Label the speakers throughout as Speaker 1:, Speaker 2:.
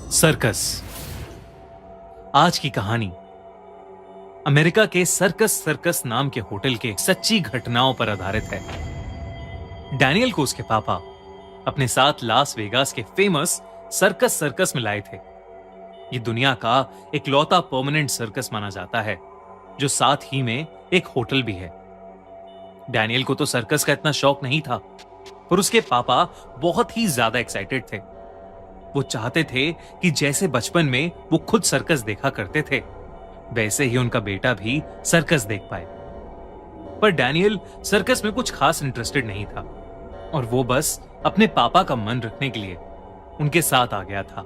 Speaker 1: Circus. आज की कहानी अमेरिका के सर्कस नाम के होटल के सच्ची घटनाओं पर आधारित है। डैनियल को उसके पापा अपने साथ लास वेगास के फेमस सर्कस में लाए थे। ये दुनिया का इकलौता परमानेंट सर्कस माना जाता है, जो साथ ही में एक होटल भी है। डैनियल को तो सर्कस का इतना शौक नहीं था, पर उसके पापा बहुत ही ज्यादा एक्साइटेड थे। वो चाहते थे कि जैसे बचपन में वो खुद सर्कस देखा करते थे, वैसे ही उनका बेटा भी सर्कस देख पाए। पर डैनियल सर्कस में कुछ खास इंटरेस्टेड नहीं था, और वो बस अपने पापा का मन रखने के लिए उनके साथ आ गया था।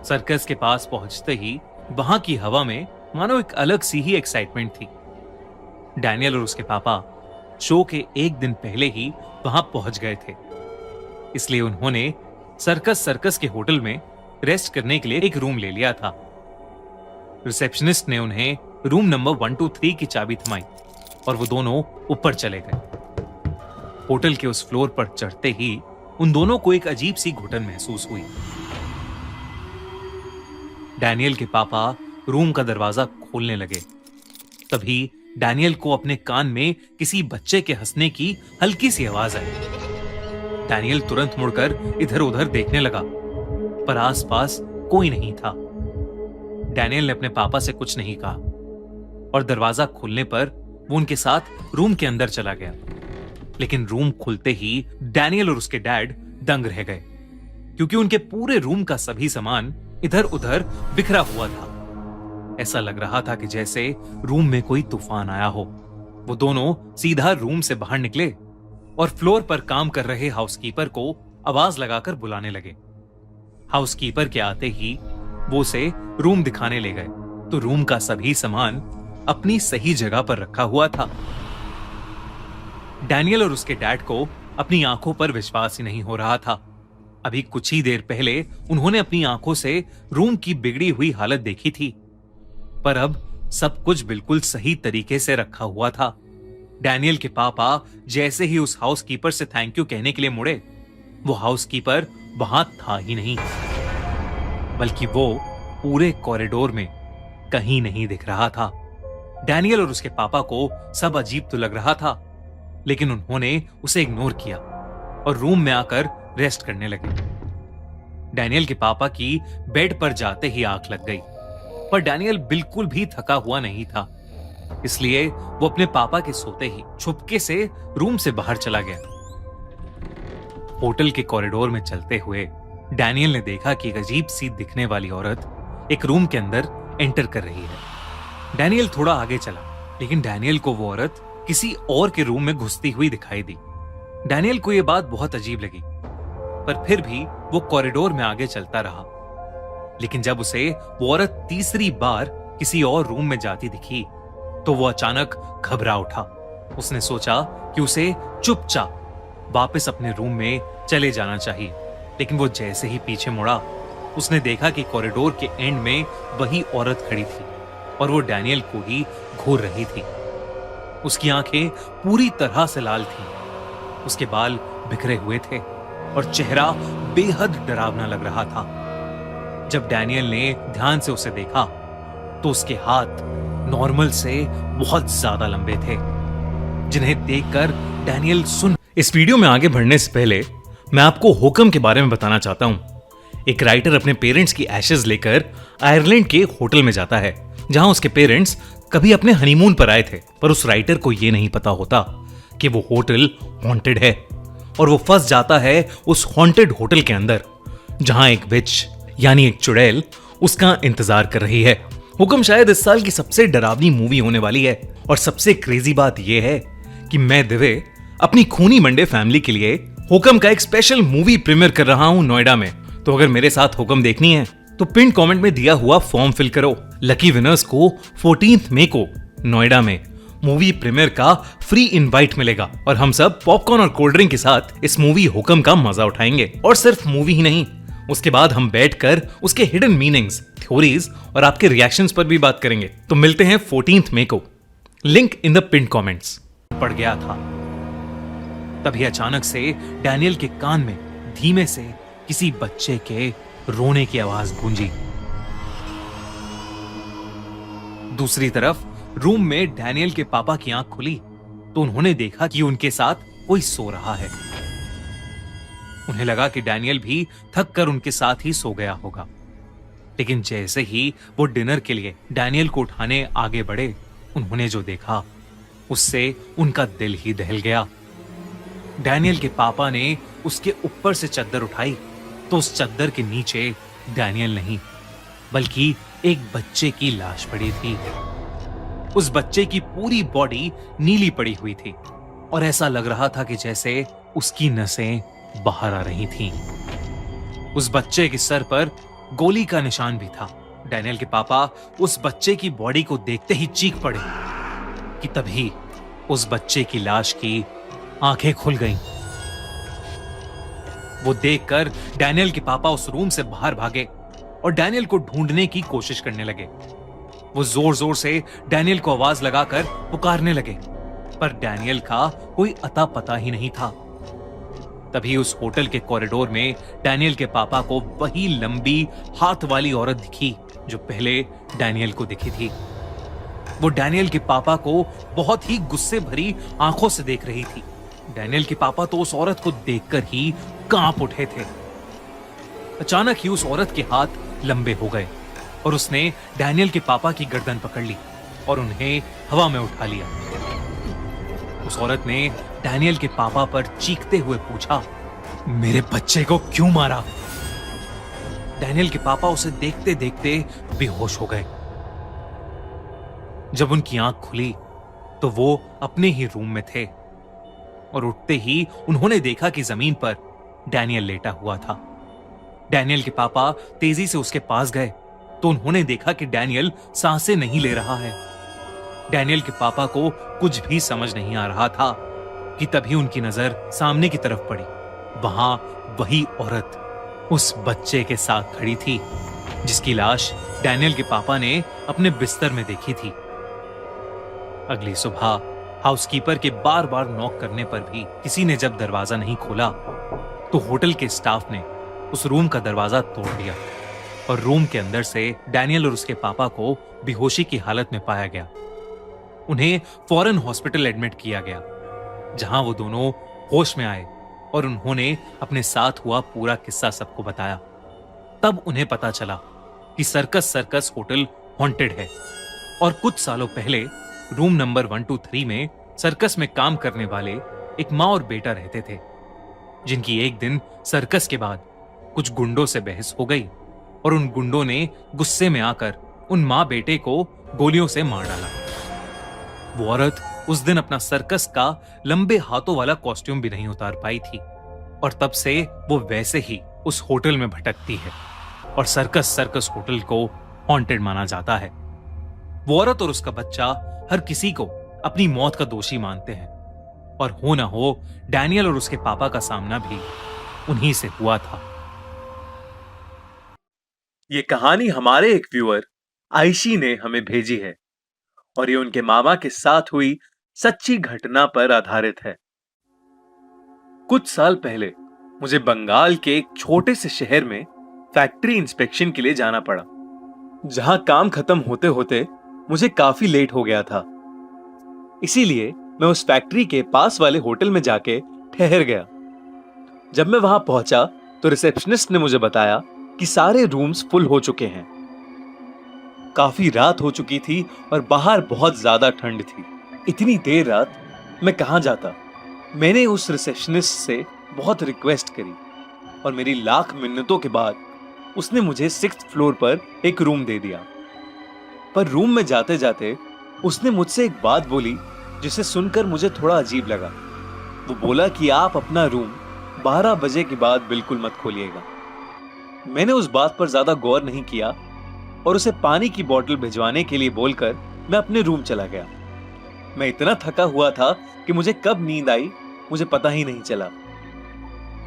Speaker 1: सर्कस के पास पहुंचते ही वहां की हवा में मानो एक अलग सी ही एक्साइटमेंट थी। डैनियल और उसके पापा शो के एक दिन पहले ही वहां पहुंच गए थे, इसलिए उन्होंने सर्कस के होटल में रेस्ट करने के लिए एक रूम ले लिया था। रिसेप्शनिस्ट ने उन्हें रूम नंबर 123 की चाबी थमाई और वो दोनों ऊपर चले गए। होटल के उस फ्लोर पर चढ़ते ही उन दोनों को एक अजीब सी घुटन महसूस हुई। डैनियल के पापा रूम का दरवाजा खोलने लगे। तभी डैनियल को अपने कान में किसी बच्चे के हंसने की हल्की सी आवाज आई। डैनियल तुरंत मुड़कर इधर उधर देखने लगा, पर आसपास कोई नहीं था। डैनियल ने अपने पापा से कुछ नहीं कहा और दरवाजा खुलने पर वो उनके साथ रूम के अंदर चला गया। लेकिन रूम खुलते ही डैनियल और उसके डैड दंग रह गए, क्योंकि उनके पूरे रूम का सभी सामान इधर उधर बिखरा हुआ था। ऐसा लग रहा था कि जैसे रूम में कोई तूफान आया हो। वो दोनों सीधा रूम से बाहर निकले और फ्लोर पर काम कर रहे हाउसकीपर को आवाज लगाकर बुलाने लगे। हाउसकीपर के आते ही वो उसे रूम दिखाने ले गए, तो रूम का सभी सामान अपनी सही जगह पर रखा हुआ था। डैनियल और उसके डैड को अपनी आंखों पर विश्वास ही नहीं हो रहा था। अभी कुछ ही देर पहले उन्होंने अपनी आंखों से रूम की बिगड़ी हुई हालत देखी थी, पर अब सब कुछ बिल्कुल सही तरीके से रखा हुआ था। डैनियल के पापा जैसे ही उस हाउसकीपर से थैंक यू कहने के लिए मुड़े, वो हाउसकीपर वहां था ही नहीं, बल्कि वो पूरे कॉरिडोर में कहीं नहीं दिख रहा था। डैनियल और उसके पापा को सब अजीब तो लग रहा था, लेकिन उन्होंने उसे इग्नोर किया और रूम में आकर रेस्ट करने लगे। डैनियल के पापा की बेड पर जाते ही आंख लग गई, पर डैनियल बिल्कुल भी थका हुआ नहीं था, इसलिए वो अपने पापा के सोते ही छुपके से रूम से बाहर चला गया। होटल के कॉरिडोर में चलते हुए डैनियल ने देखा कि एक अजीब सी दिखने वाली औरत एक रूम के अंदर एंटर कर रही है। डैनियल थोड़ा आगे चला, लेकिन डैनियल को वो औरत किसी और के रूम में घुसती हुई दिखाई दी। डैनियल को यह बात बहुत अजीब लगी, पर फिर भी वो कॉरिडोर में आगे चलता रहा। लेकिन जब उसे वो औरत तीसरी बार किसी और रूम में जाती दिखी, तो वो अचानक घबरा उठा। उसने सोचा कि उसे चुपचाप वापस अपने रूम में चले जाना चाहिए, लेकिन वो जैसे ही पीछे मुड़ा, उसने देखा कि कॉरिडोर के एंड में वही औरत खड़ी थी और वो डैनियल को ही घूर रही थी। उसकी आंखें पूरी तरह से लाल थीं, उसके बाल बिखरे हुए थे और चेहरा बेहद डरावना लग रहा था। जब डैनियल ने ध्यान से उसे देखा, तो उसके हाथ नॉर्मल से बहुत ज्यादा लंबे थे, जिन्हें देखकर डैनियल सुन। इस वीडियो में आगे बढ़ने से पहले मैं आपको हुकम के बारे में बताना चाहता हूं। एक राइटर अपने पेरेंट्स की एशेज लेकर आयरलैंड के होटल में जाता है, जहां उसके पेरेंट्स कभी अपने हनीमून पर आए थे, पर उस राइटर को यह नहीं पता होता कि वो होटल हॉन्टेड है, और वो फंस जाता है उस हॉन्टेड होटल के अंदर, जहां एक विच यानी एक चुड़ैल उसका इंतजार कर रही है। हुकम शायद इस साल की सबसे डरावनी मूवी होने वाली है, और सबसे क्रेजी बात यह है कि मैं दिव्य अपनी खूनी मंडे फैमिली के लिए हुकम का एक स्पेशल मूवी प्रीमियर कर रहा हूं नोएडा में। तो अगर मेरे साथ हुकम देखनी है तो पिन कमेंट में दिया हुआ फॉर्म फिल करो। लकी विनर्स को 14 मई को नोएडा में मूवी प्रीमियर का फ्री इनवाइट मिलेगा, और हम सब पॉपकॉर्न और कोल्ड ड्रिंक के साथ इस मूवी हुकम का मजा उठाएंगे। और सिर्फ मूवी ही नहीं, उसके बाद हम बैठकर उसके हिडन मीनिंग्स, थ्योरीज और आपके रिएक्शंस पर भी बात करेंगे। तो मिलते हैं 14 मई को। Link in the pin comments. पड़ गया था, तभी अचानक से डैनियल के कान में धीमे से किसी बच्चे के रोने की आवाज गूंजी। दूसरी तरफ रूम में डैनियल के पापा की आंख खुली तो उन्होंने देखा कि उनके साथ कोई सो रहा है। उन्हें लगा कि डैनियल भी थक कर उनके साथ ही सो गया होगा, लेकिन जैसे ही वो डिनर के लिए डैनियल को उठाने आगे बढ़े, उन्होंने जो देखा उससे उनका दिल ही दहल गया। डैनियल के पापा ने उसके ऊपर से चद्दर उठाई तो उस चद्दर के नीचे डैनियल नहीं बल्कि एक बच्चे की लाश पड़ी थी। उस बच्चे की पूरी बॉडी नीली पड़ी हुई थी और ऐसा लग रहा था कि जैसे उसकी नसें बाहर आ रही थीं। उस बच्चे के सर पर गोली का निशान भी था। डैनियल के पापा उस बच्चे की बॉडी को देखते ही चीख पड़े कि तभी उस बच्चे की लाश की आंखें खुल गईं। वो देखकर डैनियल के पापा उस रूम से बाहर भागे और डैनियल को ढूंढने की कोशिश करने लगे। वो जोर जोर से डैनियल को आवाज लगाकर पुकारने लगे, पर डैनियल का कोई अता पता ही नहीं था। तभी उस होटल के कॉरिडोर में डैनियल के पापा को वही लंबी हाथ वाली औरत दिखी जो पहले डैनियल को दिखी थी। वो डैनियल के पापा को बहुत ही गुस्से भरी आंखों से देख रही थी। डैनियल के पापा तो उस औरत को देखकर ही कांप उठे थे। अचानक ही उस औरत के हाथ लंबे हो गए और उसने डैनियल के पापा की गर्दन पकड़ ली और उन्हें हवा में उठा लिया। उस औरत ने डैनियल के पापा पर चीखते हुए पूछा, मेरे बच्चे को क्यों मारा? डैनियल के पापा उसे देखते देखते बेहोश हो गए। जब उनकी आंख खुली तो वो अपने ही रूम में थे और उठते ही उन्होंने देखा कि जमीन पर डैनियल लेटा हुआ था। डैनियल के पापा तेजी से उसके पास गए तो उन्होंने देखा कि डैनियल सांसें नहीं ले रहा है। डैनियल के पापा को कुछ भी समझ नहीं आ रहा था कि तभी उनकी नजर सामने की तरफ पड़ी। वहां वही औरत उस बच्चे के साथ खड़ी थी जिसकी लाश डैनियल के पापा ने अपने बिस्तर में देखी थी। अगली सुबह हाउसकीपर के बार बार नॉक करने पर भी किसी ने जब दरवाजा नहीं खोला तो होटल के स्टाफ ने उस रूम का दरवाजा तोड़ दिया और रूम के अंदर से डैनियल और उसके पापा को बेहोशी की हालत में पाया गया। उन्हें फौरन हॉस्पिटल एडमिट किया गया, जहां वो दोनों होश में आए और उन्होंने अपने साथ हुआ पूरा किस्सा सबको बताया। तब उन्हें पता चला कि सर्कस होटल हॉन्टेड है और कुछ सालों पहले रूम नंबर 123 में सर्कस में काम करने वाले एक माँ और बेटा रहते थे, जिनकी एक दिन सर्कस के बाद कुछ गुंडों से बहस हो गई और उन गुंडों ने गुस्से में आकर उन माँ बेटे को गोलियों से मार डाला। वो औरत उस दिन अपना सर्कस का लंबे हाथों वाला कॉस्ट्यूम भी नहीं उतार पाई थी और तब से वो वैसे ही उस होटल में भटकती है और सर्कस होटल को हॉन्टेड माना जाता है। वो औरत और उसका बच्चा हर किसी को अपनी मौत का दोषी मानते हैं और हो ना हो डैनियल और उसके पापा का सामना भी उन्हीं से हुआ था।
Speaker 2: ये कहानी हमारे एक व्यूअर आयशी ने हमें भेजी है और ये उनके मामा के साथ हुई सच्ची घटना पर आधारित है। कुछ साल पहले मुझे बंगाल के एक छोटे से शहर में फैक्ट्री इंस्पेक्शन के लिए जाना पड़ा, जहां काम खत्म होते होते मुझे काफी लेट हो गया था। इसीलिए मैं उस फैक्ट्री के पास वाले होटल में जाके ठहर गया। जब मैं वहां पहुंचा तो रिसेप्शनिस्ट ने मुझे बताया कि सारे रूम्स फुल हो चुके हैं। काफी रात हो चुकी थी और बाहर बहुत ज्यादा ठंड थी। इतनी देर रात मैं कहां जाता। मैंने उस रिसेप्शनिस्ट से बहुत रिक्वेस्ट करी और मेरी लाख मिन्नतों के बाद उसने मुझे 6th फ्लोर पर एक रूम दे दिया। पर रूम में जाते जाते उसने मुझसे एक बात बोली जिसे सुनकर मुझे थोड़ा अजीब लगा। वो बोला कि आप अपना रूम 12 बजे के बाद बिल्कुल मत खोलिएगा। मैंने उस बात पर ज्यादा गौर नहीं किया और उसे पानी की बोतल भिजवाने के लिए बोलकर मैं अपने रूम चला गया। मैं इतना थका हुआ था कि मुझे कब नींद आई मुझे पता ही नहीं चला।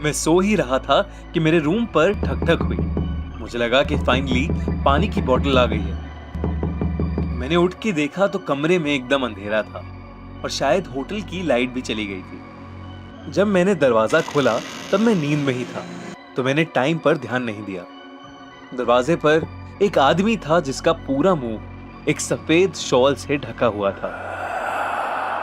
Speaker 2: मैं सो ही रहा था कि मेरे रूम पर ठक ठक हुई। मुझे लगा कि फाइनली पानी की बोतल आ गई है। मैंने उठ के देखा तो कमरे में एकदम अंधेरा था और शायद होटल की लाइट भी चली गई थी। जब मैंने दरवाजा खोला तब मैं नींद में ही था, तो मैंने टाइम पर ध्यान नहीं दिया दरवाजे पर एक आदमी था जिसका पूरा मुंह एक सफेद शॉल से ढका हुआ था।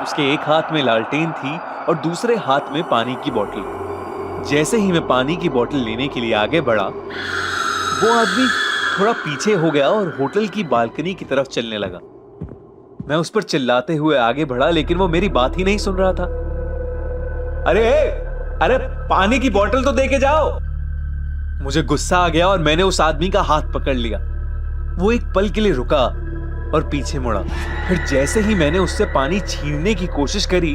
Speaker 2: उसके एक हाथ में लालटेन थी और दूसरे हाथ में पानी की बोतल। जैसे ही मैं पानी की बोतल लेने के लिए आगे बढ़ा, वो आदमी थोड़ा पीछे हो गया और होटल की बालकनी की तरफ चलने लगा। मैं उस पर चिल्लाते हुए आगे बढ़ा, लेकिन वो मेरी बात ही नहीं सुन रहा था। अरे अरे पानी की बोतल तो दे के जाओ। मुझे गुस्सा आ गया और मैंने उस आदमी का हाथ पकड़ लिया। वो एक पल के लिए रुका और पीछे मुड़ा। फिर जैसे ही मैंने उससे पानी छीनने की कोशिश करी,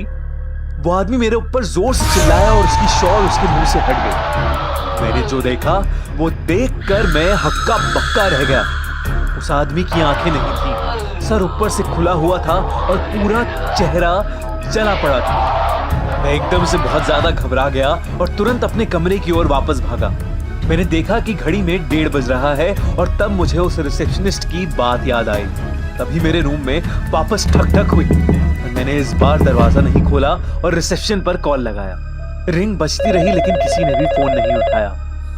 Speaker 2: वो आदमी मेरे ऊपर जोर से चिल्लाया और उसकी शॉल उसके मुंह से हट गई। मैंने जो देखा वो देखकर मैं हक्का बक्का रह गया। उस आदमी की आंखें नहीं थी, सर ऊपर से खुला हुआ था और पूरा चेहरा जला पड़ा था। मैं एकदम से बहुत ज्यादा घबरा गया और तुरंत अपने कमरे की ओर वापस भागा। मैंने देखा कि घड़ी में 1:30 बज रहा है और तब मुझे उस रिसेप्शनिस्ट की बात याद आई। तभी मेरे रूम में वापस ठक ठक हुई और मैंने इस बार दरवाजा नहीं खोला और रिसेप्शन पर कॉल लगाया। रिंग बजती रही लेकिन किसी ने भी फोन नहीं उठाया।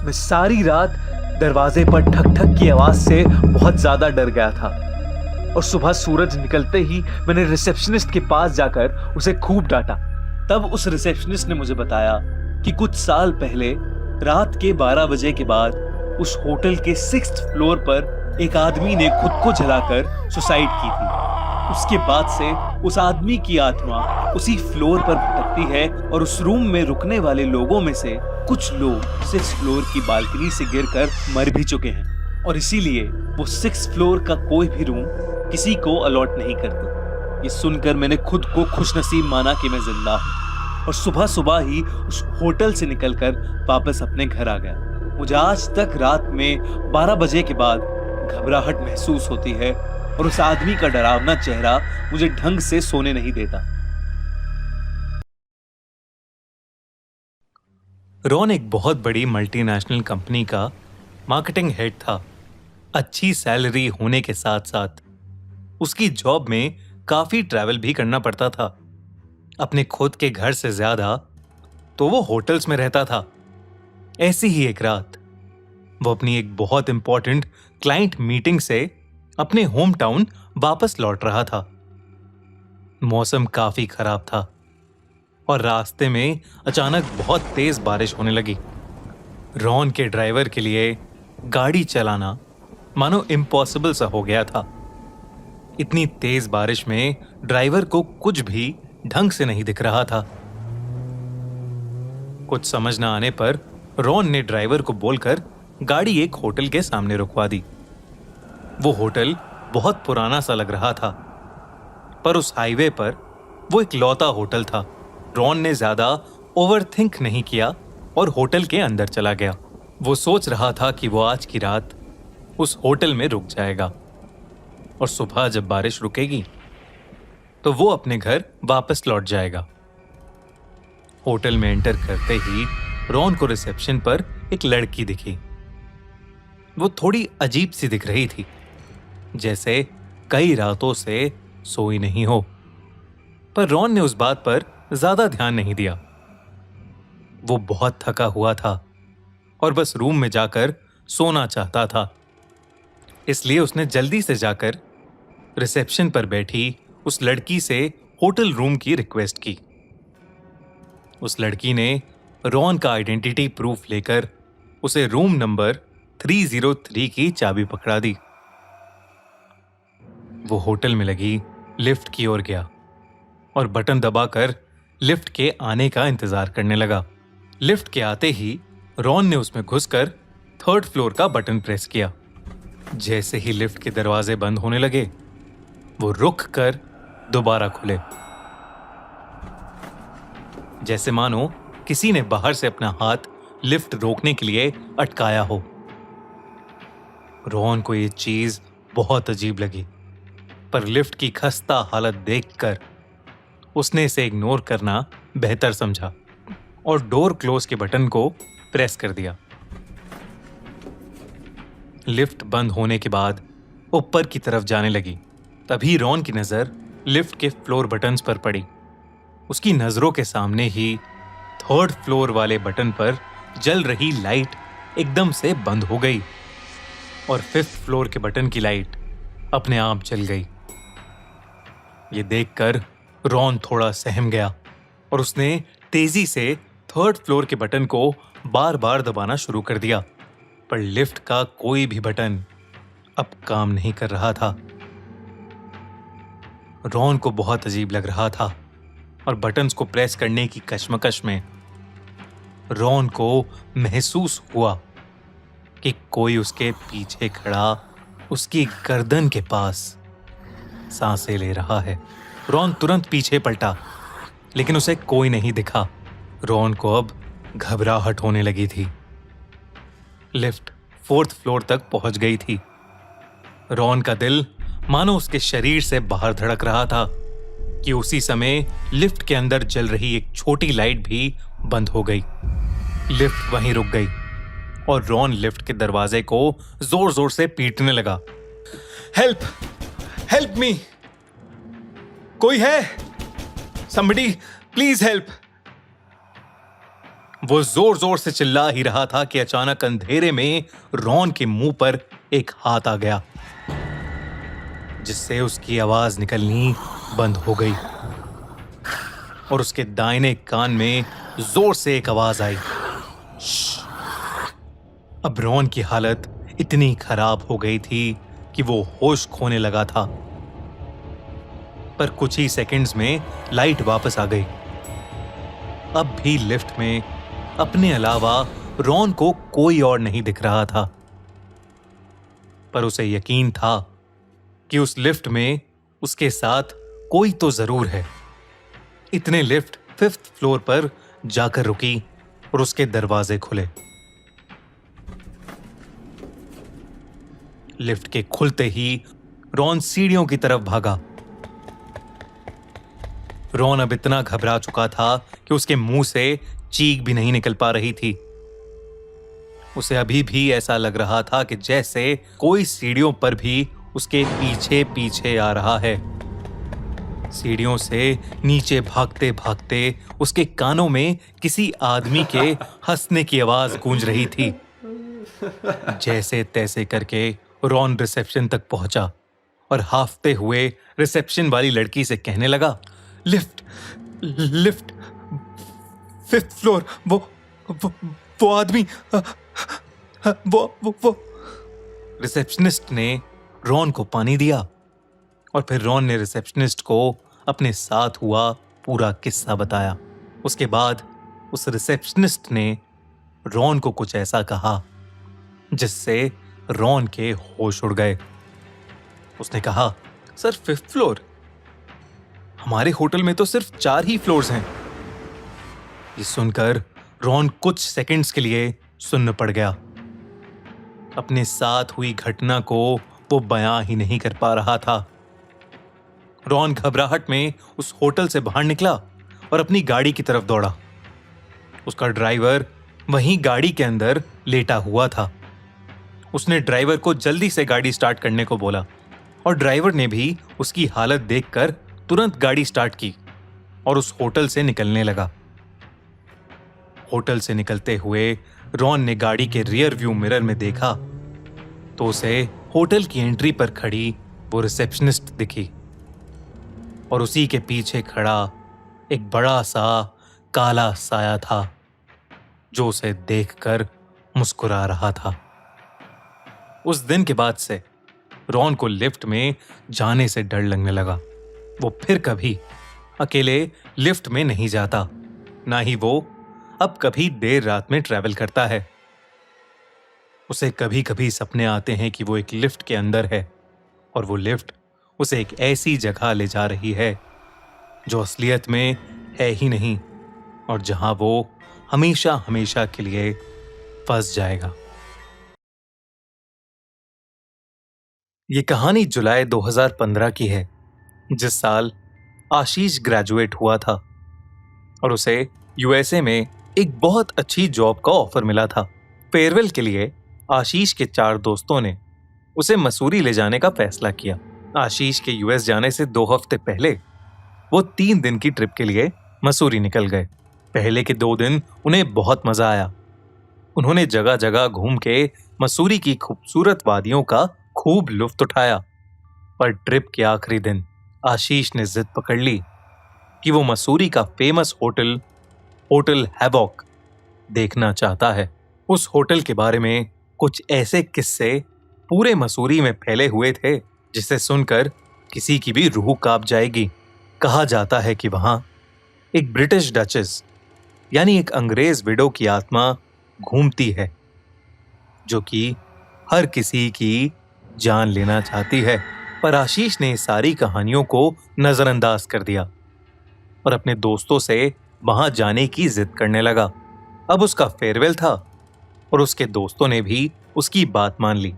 Speaker 2: मैं सारी रात दरवाजे पर ठक ठक की आवाज से बहुत ज्यादा डर गया था और सुबह सूरज निकलते ही मैंने रिसेप्शनिस्ट के पास जाकर उसे खूब डांटा। तब उस रिसेप्शनिस्ट ने मुझे बताया कि कुछ साल पहले रात के 12 बजे के बाद उस होटल के 6th फ्लोर पर एक आदमी ने खुद को जलाकर सुसाइड की थी। उसके बाद से उस आदमी की आत्मा उसी फ्लोर पर भटकती है और उस रूम में रुकने वाले लोगों में से कुछ लोग 6th फ्लोर की बालकनी से गिरकर मर भी चुके हैं और इसीलिए वो 6th फ्लोर का कोई भी रूम किसी को अलॉट नहीं करते। ये सुनकर मैंने खुद को खुशनसीब माना कि मैं जिंदा हूँ और सुबह सुबह ही उस होटल से निकलकर वापस अपने घर आ गया। मुझे आज तक रात में 12 बजे के बाद घबराहट महसूस होती है और उस आदमी का डरावना चेहरा मुझे ढंग से सोने नहीं देता।
Speaker 1: रॉन एक बहुत बड़ी मल्टीनेशनल कंपनी का मार्केटिंग हेड था। अच्छी सैलरी होने के साथ साथ उसकी जॉब में काफी ट्रैवल भी करना पड़ता था। अपने खुद के घर से ज्यादा तो वो होटल्स में रहता था। ऐसी ही एक रात वो अपनी एक बहुत इंपॉर्टेंट क्लाइंट मीटिंग से अपने होम टाउन वापस लौट रहा था। मौसम काफी खराब था और रास्ते में अचानक बहुत तेज बारिश होने लगी। रॉन के ड्राइवर के लिए गाड़ी चलाना मानो इम्पॉसिबल सा हो गया था। इतनी तेज बारिश में ड्राइवर को कुछ भी ढंग से नहीं दिख रहा था। कुछ समझ न आने पर रॉन ने ड्राइवर को बोलकर गाड़ी एक होटल के सामने रुकवा दी। वो होटल बहुत पुराना सा लग रहा था, पर उस हाईवे पर वो एक लौता होटल था। रॉन ने ज्यादा ओवरथिंक नहीं किया और होटल के अंदर चला गया। वो सोच रहा था कि वो आज की रात उस होटल में रुक जाएगा और सुबह जब बारिश रुकेगी तो वो अपने घर वापस लौट जाएगा। होटल में एंटर करते ही रॉन को रिसेप्शन पर एक लड़की दिखी। वो थोड़ी अजीब सी दिख रही थी, जैसे कई रातों से सोई नहीं हो। पर रॉन ने उस बात पर ज्यादा ध्यान नहीं दिया। वो बहुत थका हुआ था और बस रूम में जाकर सोना चाहता था। इसलिए उसने जल्दी से जाकर रिसेप्शन पर बैठी उस लड़की से होटल रूम की रिक्वेस्ट की। उस लड़की ने रॉन का आइडेंटिटी प्रूफ लेकर उसे रूम नंबर 303 की चाबी पकड़ा दी। वो होटल में लगी लिफ्ट की ओर गया और बटन दबाकर लिफ्ट के आने का इंतजार करने लगा। लिफ्ट के आते ही रॉन ने उसमें घुसकर 3rd फ्लोर का बटन प्रेस किया। जैसे ही लिफ्ट के दरवाजे बंद होने लगे, वो रुक कर दोबारा खुले, जैसे मानो किसी ने बाहर से अपना हाथ लिफ्ट रोकने के लिए अटकाया हो। रॉन को यह चीज बहुत अजीब लगी, पर लिफ्ट की खस्ता हालत देखकर उसने इसे इग्नोर करना बेहतर समझा और डोर क्लोज के बटन को प्रेस कर दिया। लिफ्ट बंद होने के बाद ऊपर की तरफ जाने लगी। तभी रॉन की नजर लिफ्ट के फ्लोर बटन्स पर पड़ी। उसकी नजरों के सामने ही 3rd फ्लोर वाले बटन पर जल रही लाइट एकदम से बंद हो गई। और 5th फ्लोर के बटन की लाइट अपने आप जल गई। ये देखकर रॉन थोड़ा सहम गया और उसने तेजी से 3rd फ्लोर के बटन को बार बार दबाना शुरू कर दिया, पर लिफ्ट का कोई भी बटन अब काम नहीं कर रहा था। रॉन को बहुत अजीब लग रहा था और बटन्स को प्रेस करने की कश्मकश में रॉन को महसूस हुआ कि कोई उसके पीछे खड़ा उसकी गर्दन के पास सांसें ले रहा है। रॉन तुरंत पीछे पलटा, लेकिन उसे कोई नहीं दिखा। रॉन को अब घबराहट होने लगी थी। लिफ्ट 4th फ्लोर तक पहुंच गई थी। रॉन का दिल मानो उसके शरीर से बाहर धड़क रहा था कि उसी समय लिफ्ट के अंदर जल रही एक छोटी लाइट भी बंद हो गई। लिफ्ट वहीं रुक गई और रॉन लिफ्ट के दरवाजे को जोर जोर से पीटने लगा। हेल्प, हेल्प मी, कोई है? Somebody please help. वो जोर जोर से चिल्ला ही रहा था कि अचानक अंधेरे में रॉन के मुंह पर एक हाथ आ गया, जिससे उसकी आवाज निकलनी बंद हो गई और उसके दाहिने कान में जोर से एक आवाज आई, श्श। अब रॉन की हालत इतनी खराब हो गई थी कि वो होश खोने लगा था। पर कुछ ही सेकंड्स में लाइट वापस आ गई। अब भी लिफ्ट में अपने अलावा रॉन को कोई और नहीं दिख रहा था, पर उसे यकीन था कि उस लिफ्ट में उसके साथ कोई तो जरूर है। इतने लिफ्ट 5th फ्लोर पर जाकर रुकी और उसके दरवाजे खुले। लिफ्ट के खुलते ही रॉन सीढ़ियों की तरफ भागा। रॉन अब इतना घबरा चुका था कि उसके मुंह से चीख भी नहीं निकल पा रही थी। उसे अभी भी ऐसा लग रहा था कि जैसे कोई सीढ़ियों पर भी उसके पीछे पीछे आ रहा है। सीढ़ियों से नीचे भागते भागते उसके कानों में किसी आदमी के हंसने की आवाज गूंज रही थी। जैसे तैसे करके रॉन रिसेप्शन तक पहुंचा और हाफते हुए रिसेप्शन वाली लड़की से कहने लगा, लिफ्ट, लिफ्ट, 5th फ्लोर, वो आदमी, वो। रिसेप्शनिस्ट ने रॉन को पानी दिया और फिर रॉन ने रिसेप्शनिस्ट को अपने साथ हुआ पूरा किस्सा बताया। उसके बाद उस रिसेप्शनिस्ट ने रॉन को कुछ ऐसा कहा जिससे रॉन के होश उड़ गए। उसने कहा, सर 5th फ्लोर? हमारे होटल में तो सिर्फ 4 ही फ्लोर्स हैं। ये सुनकर रॉन कुछ सेकंड्स के लिए सुन्न पड़ गया। अपने साथ हुई घटना को वो बयां ही नहीं कर पा रहा था। रॉन घबराहट में उस होटल से बाहर निकला और अपनी गाड़ी की तरफ दौड़ा। उसका ड्राइवर वहीं गाड़ी के अंदर लेटा हुआ था। उसने ड्राइवर को जल्दी से गाड़ी स्टार्ट करने को बोला और ड्राइवर ने भी उसकी हालत देखकर तुरंत गाड़ी स्टार्ट की और उस होटल से निकलने लगा। होटल से निकलते हुए रॉन ने गाड़ी के रियर व्यू मिरर में देखा तो उसे होटल की एंट्री पर खड़ी वो रिसेप्शनिस्ट दिखी और उसी के पीछे खड़ा एक बड़ा सा काला साया था जो उसे देखकर मुस्कुरा रहा था। उस दिन के बाद से रॉन को लिफ्ट में जाने से डर लगने लगा। वो फिर कभी अकेले लिफ्ट में नहीं जाता, ना ही वो अब कभी देर रात में ट्रैवल करता है। उसे कभी कभी सपने आते हैं कि वो एक लिफ्ट के अंदर है और वो लिफ्ट उसे एक ऐसी जगह ले जा रही है जो असलियत में है ही नहीं और जहां वो हमेशा हमेशा के लिए फंस जाएगा। ये कहानी जुलाई 2015 की है, जिस साल आशीष ग्रेजुएट हुआ था और उसे यूएसए में एक बहुत अच्छी जॉब का ऑफर मिला था। फेयरवेल के लिए आशीष के 4 दोस्तों ने उसे मसूरी ले जाने का फैसला किया। आशीष के यूएस जाने से 2 हफ्ते पहले वो 3 दिन की ट्रिप के लिए मसूरी निकल गए। पहले के 2 दिन उन्हें बहुत मजा आया। उन्होंने जगह जगह घूम के मसूरी की खूबसूरत वादियों का खूब लुत्फ उठाया। पर ट्रिप के आखिरी दिन आशीष ने जिद पकड़ ली कि वो मसूरी का फेमस होटल होटल हैवॉक देखना चाहता है। उस होटल के बारे में कुछ ऐसे किस्से पूरे मसूरी में फैले हुए थे जिसे सुनकर किसी की भी रूह कांप जाएगी। कहा जाता है कि वहां एक ब्रिटिश डचेस यानी एक अंग्रेज विडो की आत्मा घूमती है जो कि हर किसी की जान लेना चाहती है। पर आशीष ने सारी कहानियों को नजरअंदाज कर दिया और अपने दोस्तों से वहां जाने की जिद करने लगा। अब उसका फेयरवेल था और उसके दोस्तों ने भी उसकी बात मान ली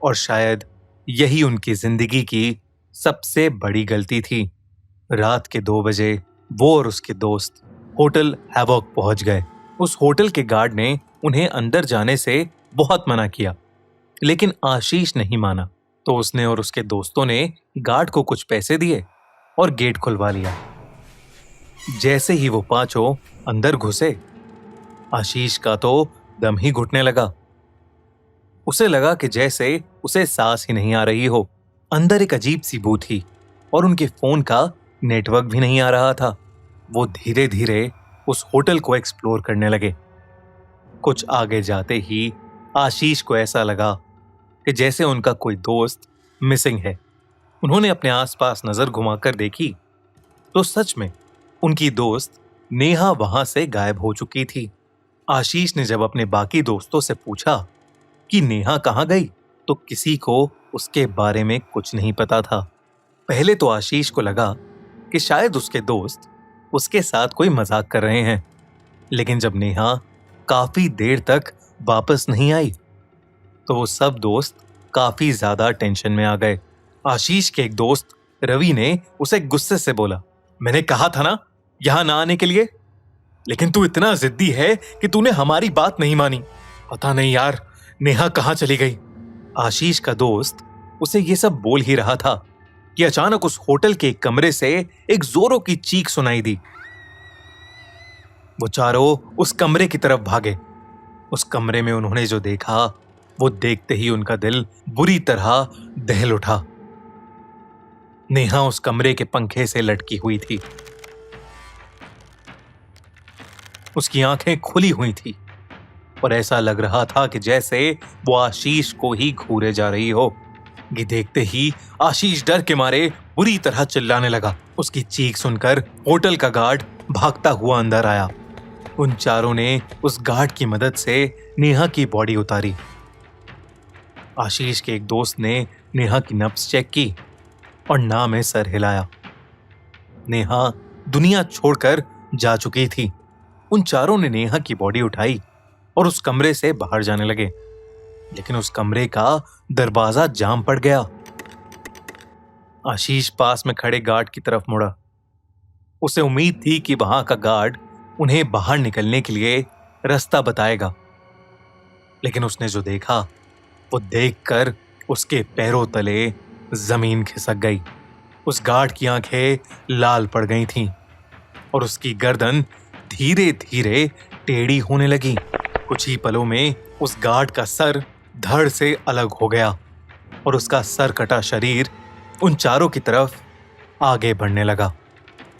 Speaker 1: और शायद यही उनकी जिंदगी की सबसे बड़ी गलती थी। रात के 2 बजे वो और उसके दोस्त होटल हैवॉक पहुंच गए। उस होटल के गार्ड ने उन्हें अंदर जाने से बहुत मना किया, लेकिन आशीष नहीं माना, तो उसने और उसके दोस्तों ने गार्ड को कुछ पैसे दिए और गेट खुलवा लिया। जैसे ही वो पांचों अंदर घुसे, आशीष का तो दम ही घुटने लगा। उसे लगा कि जैसे उसे सांस ही नहीं आ रही हो। अंदर एक अजीब सी बू थी और उनके फोन का नेटवर्क भी नहीं आ रहा था। वो धीरे धीरे उस होटल को एक्सप्लोर करने लगे। कुछ आगे जाते ही आशीष को ऐसा लगा कि जैसे उनका कोई दोस्त मिसिंग है। उन्होंने अपने आसपास नजर घुमाकर देखी तो सच में उनकी दोस्त नेहा वहां से गायब हो चुकी थी। आशीष ने जब अपने बाकी दोस्तों से पूछा कि नेहा कहाँ गई, तो किसी को उसके बारे में कुछ नहीं पता था। पहले तो आशीष को लगा कि शायद उसके दोस्त उसके साथ कोई मजाक कर रहे हैं, लेकिन जब नेहा काफी देर तक वापस नहीं आई तो वो सब दोस्त काफी ज्यादा टेंशन में आ गए। आशीष के एक दोस्त रवि ने उसे गुस्से से बोला, मैंने कहा था ना यहां ना आने के लिए, लेकिन तू इतना जिद्दी है कि तूने हमारी बात नहीं मानी। पता नहीं यार नेहा कहां चली गई। आशीष का दोस्त उसे ये सब बोल ही रहा था कि अचानक उस होटल के एक कमरे से एक जोरों की चीख सुनाई दी। वो चारों उस कमरे की तरफ भागे। उस कमरे में उन्होंने जो देखा वो देखते ही उनका दिल बुरी तरह दहल उठा। नेहा उस कमरे के पंखे से लटकी हुई थी। उसकी आंखें खुली हुई थी और ऐसा लग रहा था कि जैसे वो आशीष को ही घूरे जा रही हो। ये देखते ही आशीष डर के मारे बुरी तरह चिल्लाने लगा। उसकी चीख सुनकर होटल का गार्ड भागता हुआ अंदर आया। उन चारों ने उस गार्ड की मदद से नेहा की बॉडी उतारी। आशीष के एक दोस्त ने नेहा की नब्ज चेक की और ना में सर हिलाया। नेहा दुनिया छोड़कर जा चुकी थी। उन चारों ने नेहा की बॉडी उठाई और उस कमरे से बाहर जाने लगे, लेकिन उस कमरे का दरवाजा जाम पड़ गया। आशीष पास में खड़े गार्ड की तरफ मुड़ा। उसे उम्मीद थी कि वहां का गार्ड उन्हें बाहर निकलने के लिए रास्ता बताएगा, लेकिन उसने जो देखा वो देखकर उसके पैरों तले जमीन खिसक गई। उस गार्ड की आंखें लाल पड़ गई थीं और उसकी गर्दन धीरे धीरे टेढ़ी होने लगी। कुछ ही पलों में उस गार्ड का सर धड़ से अलग हो गया और उसका सर कटा शरीर उन चारों की तरफ आगे बढ़ने लगा।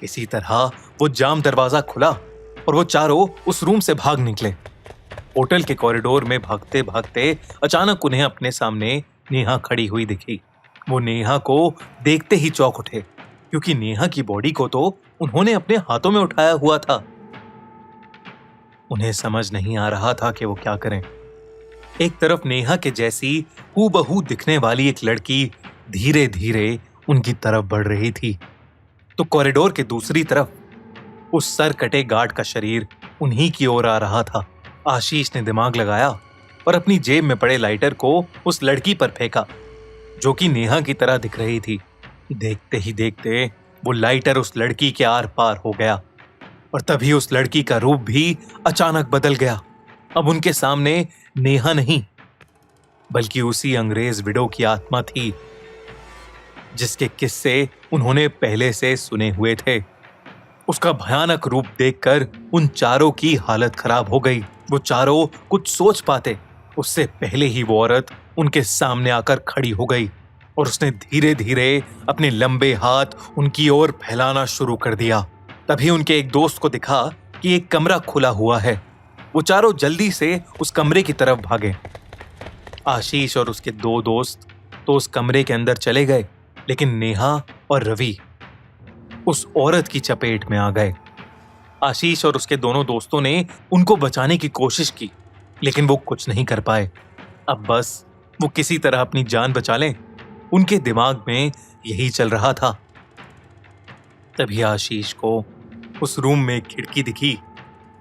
Speaker 1: इसी तरह वो जाम दरवाजा खुला और वो चारों उस रूम से भाग निकले। होटल के कॉरिडोर में भागते भागते अचानक उन्हें अपने सामने नेहा खड़ी हुई दिखी। वो नेहा को देखते ही चौंक उठे, क्योंकि नेहा की बॉडी को तो उन्होंने अपने हाथों में उठाया हुआ था। उन्हें समझ नहीं आ रहा था कि वो क्या करें। एक तरफ नेहा के जैसी हूबहू दिखने वाली एक लड़की धीरे धीरे उनकी तरफ बढ़ रही थी, तो कॉरिडोर के दूसरी तरफ उस सर कटे गार्ड का शरीर उन्हीं की ओर आ रहा था। आशीष ने दिमाग लगाया और अपनी जेब में पड़े लाइटर को उस लड़की पर फेंका, जो कि नेहा की तरह दिख रही थी। देखते ही देखते वो लाइटर उस लड़की के आर पार हो गया और तभी उस लड़की का रूप भी अचानक बदल गया। अब उनके सामने नेहा नहीं, बल्कि उसी अंग्रेज विडो की आत्मा थी, जिसके किस्से उन्होंने पहले से सुने हुए थे। उसका भयानक रूप देखकर उन चारों की हालत खराब हो गई। वो चारों कुछ सोच पाते उससे पहले ही वो औरत उनके सामने आकर खड़ी हो गई और उसने धीरे धीरे अपने लंबे हाथ उनकी ओर फैलाना शुरू कर दिया। तभी उनके एक दोस्त को दिखा कि एक कमरा खुला हुआ है। वो चारों जल्दी से उस कमरे की तरफ भागे। आशीष और उसके दो दोस्त तो उस कमरे के अंदर चले गए, लेकिन नेहा और रवि उस औरत की चपेट में आ गए। आशीष और उसके दोनों दोस्तों ने उनको बचाने की कोशिश की, लेकिन वो कुछ नहीं कर पाए। अब बस वो किसी तरह अपनी जान बचा लें, उनके दिमाग में यही चल रहा था। तभी आशीष को उस रूम में एक खिड़की दिखी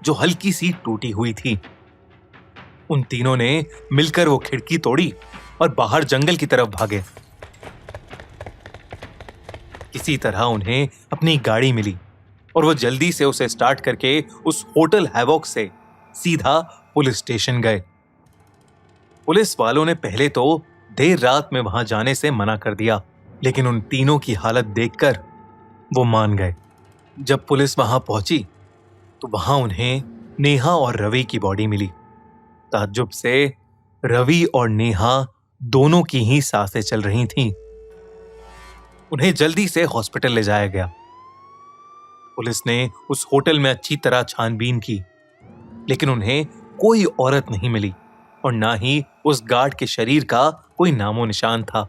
Speaker 1: जो हल्की सी टूटी हुई थी। उन तीनों ने मिलकर वो खिड़की तोड़ी और बाहर जंगल की तरफ भागे। किसी तरह उन्हें अपनी गाड़ी मिली और वो जल्दी से उसे स्टार्ट करके उस होटल हैवॉक से सीधा पुलिस स्टेशन गए। पुलिस वालों ने पहले तो देर रात में वहां जाने से मना कर दिया, लेकिन उन तीनों की हालत देखकर वो मान गए। जब पुलिस वहां पहुंची तो वहां उन्हें नेहा और रवि की बॉडी मिली। ताज्जुब से रवि और नेहा दोनों की ही सांसें चल रही थीं। उन्हें जल्दी से हॉस्पिटल ले जाया गया। पुलिस ने उस होटल में अच्छी तरह छानबीन की, लेकिन उन्हें कोई औरत नहीं मिली और ना ही उस गार्ड के शरीर का कोई नामो निशान था।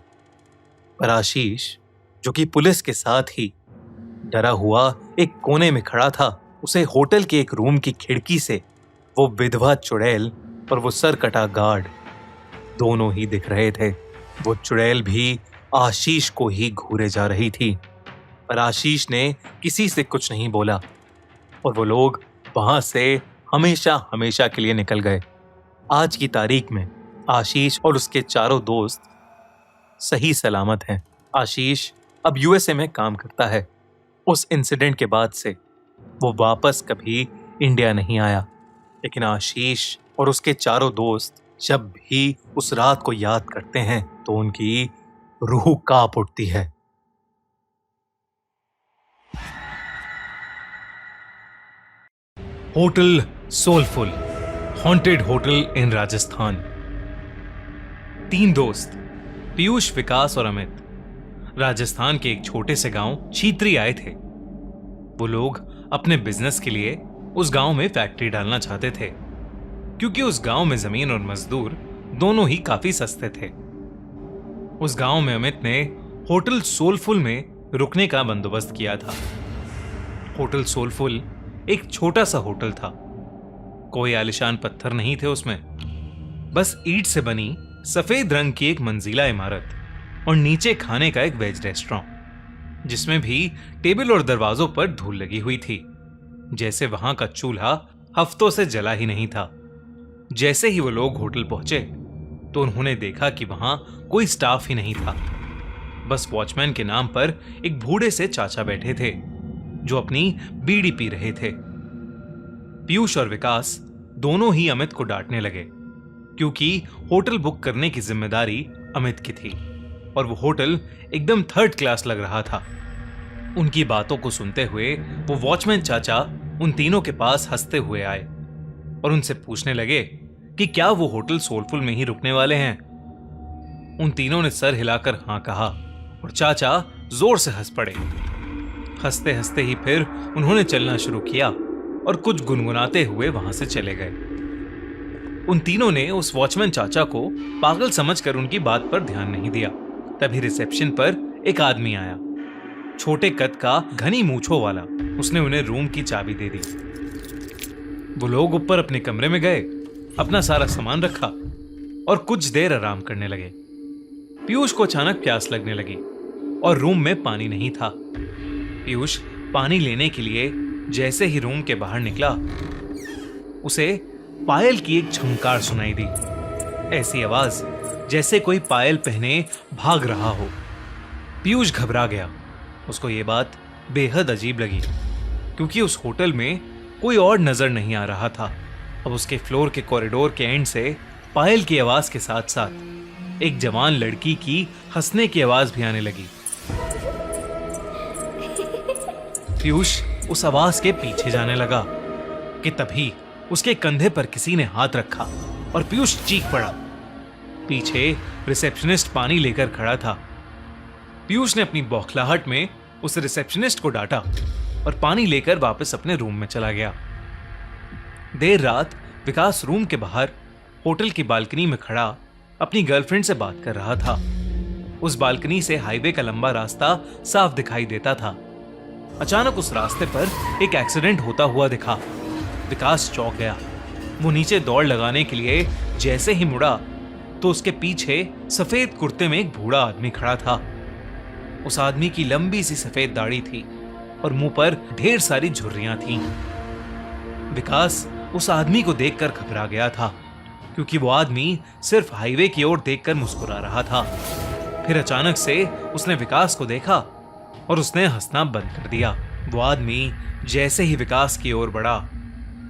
Speaker 1: पर आशीष, जो कि पुलिस के साथ ही डरा हुआ एक कोने में खड़ा था, उसे होटल के एक रूम की खिड़की से वो विधवा चुड़ैल और वो सरकटा गार्ड दोनों ही दिख रहे थे। वो चुड़ैल भी आशीष को ही घूरे जा रही थी, पर आशीष ने किसी से कुछ नहीं बोला और वो लोग वहां से हमेशा हमेशा के लिए निकल गए। आज की तारीख में आशीष और उसके चारों दोस्त सही सलामत हैं। आशीष अब यूएसए में काम करता है। उस इंसिडेंट के बाद से वो वापस कभी इंडिया नहीं आया, लेकिन आशीष और उसके चारों दोस्त जब भी उस रात को याद करते हैं तो उनकी रूह कांप उठती है। Hotel soulful, haunted hotel in Rajasthan. 3 दोस्त पीयूष, विकास और अमित राजस्थान के एक छोटे से गांव छीत्री आए थे। वो लोग अपने बिजनेस के लिए उस गांव में फैक्ट्री डालना चाहते थे, क्योंकि उस गांव में जमीन और मजदूर दोनों ही काफी सस्ते थे। उस गांव में अमित ने होटल सोलफुल में रुकने का बंदोबस्त किया था। होटल सोलफुल एक छोटा सा होटल था। कोई आलिशान पत्थर नहीं थे उसमें, बस ईंट से बनी सफेद रंग की एक मंजिला इमारत और नीचे खाने का एक वेज रेस्टोरेंट, जिसमें भी टेबल और दरवाजों पर धूल लगी हुई थी, जैसे वहां का चूल्हा हफ्तों से जला ही नहीं था। जैसे ही वो लोग होटल पहुंचे तो उन्होंने देखा कि वहां कोई स्टाफ ही नहीं था। बस वॉचमैन के नाम पर एक बूढ़े से चाचा बैठे थे जो अपनी बीड़ी पी रहे थे। पीयूष और विकास दोनों ही अमित को डांटने लगे, क्योंकि होटल बुक करने की जिम्मेदारी अमित की थी और वो होटल एकदम 3rd क्लास लग रहा था। उनकी बातों को सुनते हुए वो वॉचमैन चाचा उन तीनों के पास हंसते हुए आए और उनसे पूछने लगे कि क्या वो होटल सोलफुल में ही रुकने वाले हैं। उन तीनों ने सर हिलाकर हां कहा और चाचा जोर से हंस पड़े। हंसते हंसते ही फिर उन्होंने चलना शुरू किया और कुछ गुनगुनाते हुए वहां से चले गए। उन तीनों ने उस वॉचमैन चाचा को पागल समझकर उनकी बात पर ध्यान नहीं दिया। तभी रिसेप्शन पर एक आदमी आया, छोटे कद का, घनी मूंछों वाला। उसने उन्हें रूम की चाबी दे दी। वो लोग ऊपर अपने कमरे में गए, अपना सारा सामान रखा और कुछ देर आराम करने लगे। पीयूष को अचानक प्यास लगने लगी और रूम में पानी नहीं था। पीयूष पानी लेने के लिए जैसे ही रूम के बाहर निकला, उसे पायल की एक झंकार सुनाई दी। ऐसी आवाज जैसे कोई पायल पहने भाग रहा हो। पीयूष घबरा गया। उसको ये बात बेहद अजीब लगी, क्योंकि उस होटल में कोई और नजर नहीं आ रहा था। अब उसके फ्लोर के कॉरिडोर के एंड से पायल की आवाज के साथ साथ एक जवान लड़की की हंसने की आवाज भी आने लगी। पीयूष उस आवाज के पीछे जाने लगा कि तभी उसके कंधे पर किसी ने हाथ रखा और पीयूष चीख पड़ा। पीछे रिसेप्शनिस्ट पानी लेकर खड़ा था। पीयूष ने अपनी बौखलाहट में उस रिसेप्शनिस्ट को डांटा और पानी लेकर वापस अपने रूम में चला गया। देर रात विकास रूम के बाहर होटल की बालकनी में खड़ा अपनी गर्लफ्रेंड से बात कर रहा था। उस बालकनी से हाईवे का लंबा रास्ता साफ दिखाई देता था। अचानक उस रास्ते पर एक एक्सीडेंट होता हुआ दिखा। विकास चौंक गया। वो नीचे दौड़ लगाने के लिए जैसे ही मुड़ा तो उसके पीछे सफेद कुर्ते में एक बूढ़ा आदमी खड़ा था। उस आदमी की लंबी सी सफेद दाढ़ी थी और मुंह पर ढेर सारी झुर्रियां थीं। विकास उस आदमी को देखकर घबरा गया था, क्योंकि वो आदमी सिर्फ हाईवे की ओर देखकर मुस्कुरा रहा था। फिर अचानक से उसने विकास को देखा और उसने हंसना बंद कर दिया। वो आदमी जैसे ही विकास की ओर बढ़ा,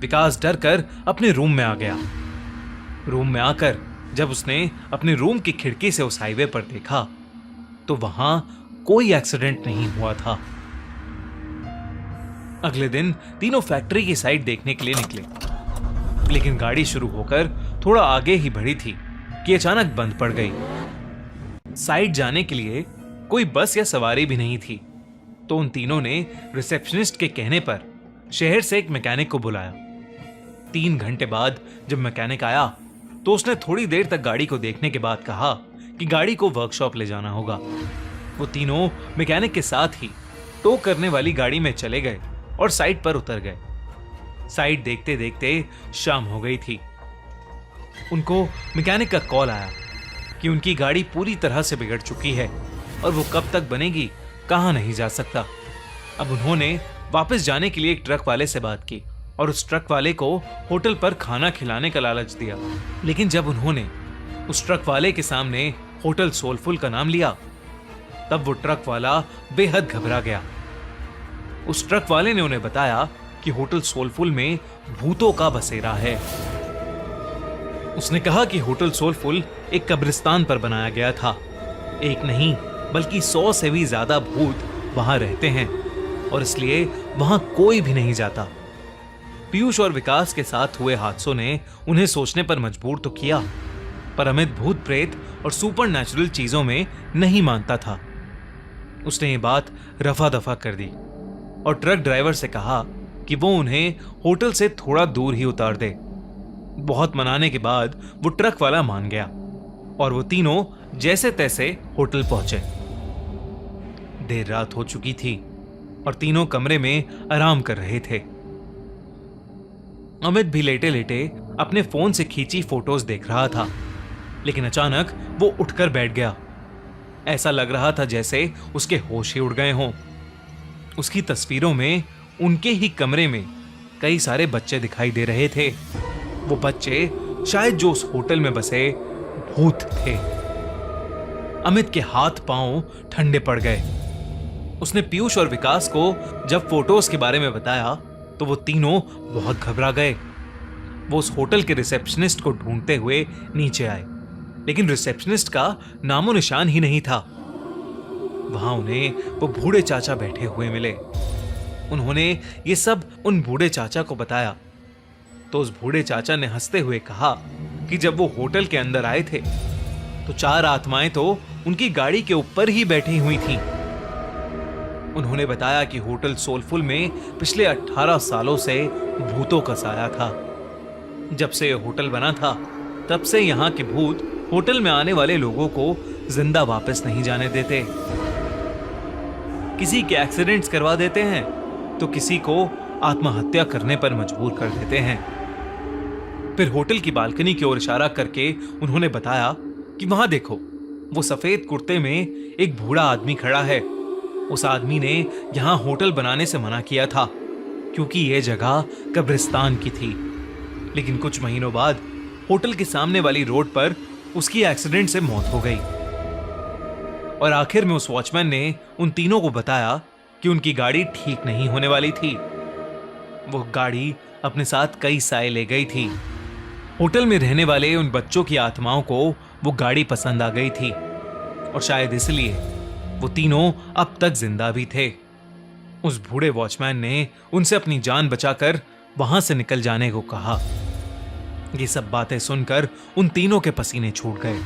Speaker 1: विकास डर कर अपने रूम में आ गया। रूम में आकर जब उसने अपने रूम की खिड़की से उस हाईवे पर देखा तो वहां कोई एक्सीडेंट नहीं हुआ था। अगले दिन तीनों फैक्ट्री की साइट देखने के लिए निकले, लेकिन गाड़ी शुरू होकर थोड़ा आगे ही बढ़ी थी कि अचानक बंद पड़ गई। साइट जाने के लिए कोई बस या सवारी भी नहीं थी, तो उन तीनों ने रिसेप्शनिस्ट के कहने पर शहर से एक मैकेनिक को बुलाया। 3 घंटे बाद जब मैकेनिक आया तो उसने थोड़ी देर तक गाड़ी को देखने के बाद कहा कि गाड़ी को वर्कशॉप ले जाना होगा। वो तीनों मैकेनिक के साथ ही टो करने वाली गाड़ी में चले गए और साइट पर उतर गए। साइट देखते देखते शाम हो गई थी। उनको मैकेनिक का कॉल आया कि उनकी गाड़ी पूरी तरह से बिगड़ चुकी है और वो कब तक बनेगी कहां नहीं जा सकता। अब उन्होंने वापस जाने के लिए एक ट्रक वाले से बात की और उस ट्रक वाले को होटल पर खाना खिलाने का लालच दिया। लेकिन जब उन्होंने उस ट्रक वाले के सामने होटल सोलफुल का नाम लिया, तब वो ट्रक वाला बेहद घबरा गया। उस ट्रक वाले ने उन्हें बताया कि होटल सोलफुल में भूतों का बसेरा है। उसने कहा कि होटल सोलफुल एक कब्रिस्तान पर बनाया गया था। एक नहीं बल्कि 100 से भी ज्यादा भूत वहां रहते हैं और इसलिए वहां कोई भी नहीं जाता। पीयूष और विकास के साथ हुए हादसों ने उन्हें सोचने पर मजबूर तो किया, पर अमित भूत प्रेत और सुपर नेचुरल चीजों में नहीं मानता था। उसने ये बात रफा दफा कर दी और ट्रक ड्राइवर से कहा कि वो उन्हें होटल से थोड़ा दूर ही उतार दे। बहुत मनाने के बाद वो ट्रक वाला मान गया और वो तीनों जैसे तैसे होटल पहुंचे। देर रात हो चुकी थी और तीनों कमरे में आराम कर रहे थे। अमित भी लेटे लेटे अपने फोन से खींची फोटोज देख रहा था, लेकिन अचानक वो उठकर बैठ गया। ऐसा लग रहा था जैसे उसके होश ही उड़ गए हों। उसकी तस्वीरों में उनके ही कमरे में कई सारे बच्चे दिखाई दे रहे थे। वो बच्चे शायद जो उस होटल में बसे भूत थे। अमित के हाथ पांव ठंडे पड़ गए। उसने पीयूष और विकास को जब फोटोज के बारे में बताया तो वो तीनों बहुत घबरा गए। वो उस होटल के रिसेप्शनिस्ट को ढूंढते हुए नीचे आए, लेकिन रिसेप्शनिस्ट का नामो निशान ही नहीं था। वहां उन्हें वो बूढ़े चाचा बैठे हुए मिले। उन्होंने ये सब उन बूढ़े चाचा को बताया तो उस बूढ़े चाचा ने हंसते हुए कहा कि जब वो होटल के अंदर आए थे तो 4 आत्माएं तो उनकी गाड़ी के ऊपर ही बैठी हुई थीं। उन्होंने बताया कि होटल सोलफुल में पिछले 18 सालों से भूतों का साया था। जब से यह होटल बना था तब से यहाँ के भूत होटल में आने वाले लोगों को जिंदा वापस नहीं जाने देते। किसी के एक्सीडेंट्स करवा देते हैं तो किसी को आत्महत्या करने पर मजबूर कर देते हैं। फिर होटल की बालकनी की ओर इशारा करके उन्होंने बताया कि वहां देखो, वो सफेद कुर्ते में एक बूढ़ा आदमी खड़ा है। उस आदमी ने यहां होटल बनाने से मना किया था क्योंकि यह जगह कब्रिस्तान की थी। लेकिन कुछ महीनों बाद होटल के सामने वाली रोड पर उसकी एक्सीडेंट से मौत हो गई और आखिर में उस वॉचमैन ने उन तीनों को बताया कि उनकी गाड़ी ठीक नहीं होने वाली थी। वो गाड़ी अपने साथ कई साए ले गई थी। होटल में रहने वाले उन बच्चों की आत्माओं को वो गाड़ी पसंद आ गई थी और शायद इसलिए वो तीनों अब तक जिंदा भी थे। उस बूढ़े वॉचमैन ने उनसे अपनी जान बचाकर वहां से निकल जाने को कहा। ये सब बातें सुनकर उन तीनों के पसीने छूट गए।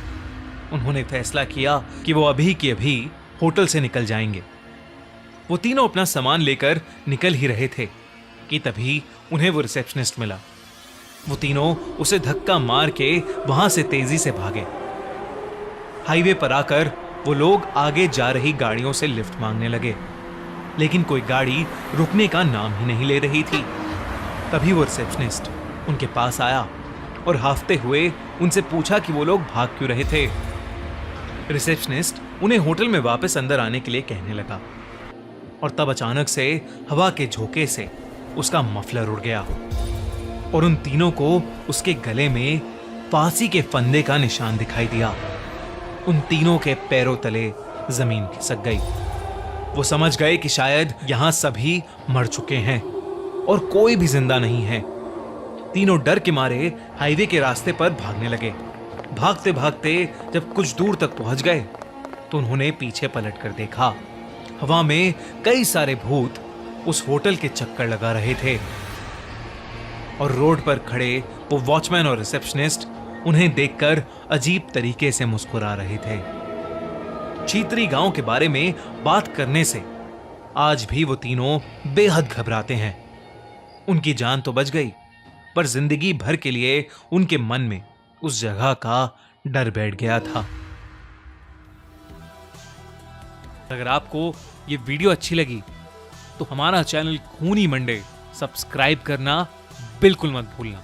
Speaker 1: उन्होंने फैसला किया कि वो अभी की अभी होटल से निकल जाएंगे। वो तीनों अपना सामान लेकर निकल ही रहे थे कि तभी उन्हें वो रिसेप्शनिस्ट मिला। वो तीनों उसे धक्का मार के वहां से तेजी से भागे। हाईवे पर आकर वो लोग आगे जा रही गाड़ियों से लिफ्ट मांगने लगे, लेकिन कोई गाड़ी रुकने का नाम ही नहीं ले रही थी। तभी वो रिसेप्शनिस्ट उनके पास आया और हाफते हुए उनसे पूछा कि वो लोग भाग क्यों रहे थे। रिसेप्शनिस्ट उन्हें होटल में वापस अंदर आने के लिए कहने लगा और तब अचानक से हवा के झोंके से उसका मफलर उड़ गया और उन तीनों को उसके गले में फांसी के फंदे का निशान दिखाई दिया। उन तीनों के पैरों तले जमीन खिसक गई। वो समझ गए कि शायद यहां सभी मर चुके हैं और कोई भी जिंदा नहीं है। तीनों डर के मारे हाईवे के रास्ते पर भागने लगे। भागते भागते जब कुछ दूर तक पहुंच गए तो उन्होंने पीछे पलट कर देखा। हवा में कई सारे भूत उस होटल के चक्कर लगा रहे थे और रोड पर खड़े वो वॉचमैन और रिसेप्शनिस्ट उन्हें देखकर अजीब तरीके से मुस्कुरा रहे थे। चीतरी गांव के बारे में बात करने से आज भी वो तीनों बेहद घबराते हैं। उनकी जान तो बच गई, पर जिंदगी भर के लिए उनके मन में उस जगह का डर बैठ गया था। अगर आपको ये वीडियो अच्छी लगी तो हमारा चैनल खूनी मंडे सब्सक्राइब करना बिल्कुल मत भूलना।